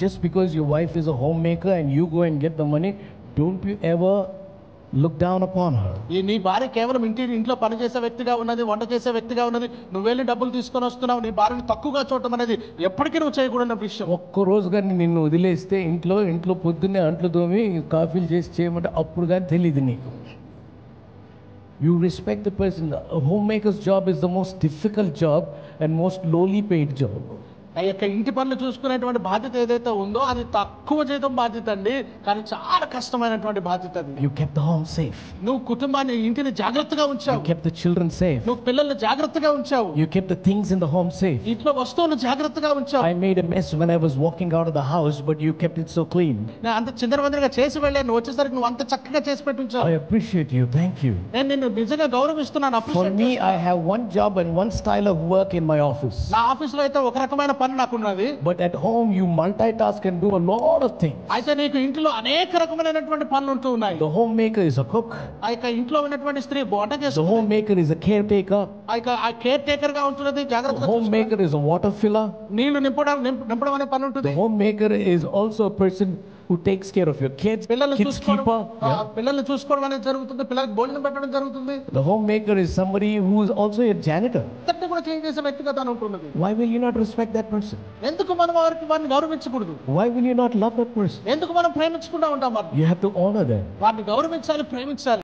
just because your wife is a homemaker and you go and get the money, don't you ever look down upon her. ఈ నీ భార్య కేవలం ఇంట్లో పని చేసే వ్యక్తిగా ఉన్నది, వంట చేసే వ్యక్తిగా ఉన్నది, నువ్వు వెళ్ళి డబ్బులు తీసుకొని వస్తున్నావు, నీ భార్యని తక్కువగా చూడటం అనేది ఎప్పటికీ నువ్వు చేయకూడని విషయం. ఒక్క రోజు కానీ నిన్ను వదిలేస్తే ఇంట్లో పొద్దున్నే అంట్లు తోమి కాఫీలు చేసి చేయమంటే అప్పుడు కానీ తెలియదు నీకు. You respect the person. A homemaker's job is the most difficult job and most lowly paid job. ఆ యొక్క ఇంటి పనులు చూసుకునేటువంటి బాధ్యత ఏదైతే ఉందో అది తక్కువ జీతం బాధ్యత అండి, కానీ చాలా కష్టమైనటువంటి బాధ్యత అది. You kept the home safe. నువ్వు కుటుంబాన్ని, ఇంటిని జాగ్రత్తగా ఉంచావు. You kept the children safe. నువ్వు పిల్లల్ని జాగ్రత్తగా ఉంచావు. You kept the things in the home safe. ఇంట్లో వస్తువులు జాగ్రత్తగా ఉంచావు. I made a mess when I was walking out of the house, but you kept it so clean. నేను అంత చిందరవందరగా చేసి వెళ్ళాను, నువ్వు వచ్చేసరికి నువ్వు అంత చక్కగా చేసి పెట్టి ఉంచావు. I appreciate you. Thank you. నేను నిన్ను నిజంగా గౌరవిస్తున్నాను. For me, I have one job and one style of work in my office. నా ఆఫీసులో అయితే ఒక రకమైన పని నాకున్నది. But at home, you multitask and do a lot of things. అయితే నీకు ఇంట్లో అనేక రకమైనటువంటి పనులు ఉంటూ ఉన్నాయి. The homemaker is a cook. ఆ యొక్క ఇంట్లో ఉన్నటువంటి స్త్రీ వంట The చేస్తుంది. homemaker is a caretaker. ఆ కేర్ టేకర్ గా ఉంటున్నది, The జాగ్రత్తగా homemaker is a water filler. నీళ్లు నింపడం అనే పని ఉంటుంది. The homemaker is also a person who takes care of your kids, పిల్లల్ని kids చూసుకోవడం, keeper. Yeah. పిల్లల్ని చూసుకోవడం అనేది జరుగుతుంది, పిల్లలకు భోజనం పెట్టడం జరుగుతుంది. The homemaker is somebody who is also a janitor. అంతటి కూడా క్లీన్ చేసే వ్యక్తిగా తాను ఉంటున్నది. Why will you not respect that person? ఎందుకు మనం వారిని గౌరవించకూడదు? Why will you not love that person? ఎందుకు మనం ప్రేమించకుండా ఉంటాం? You have to honor them. వారిని గౌరవించాలి, ప్రేమించాలి.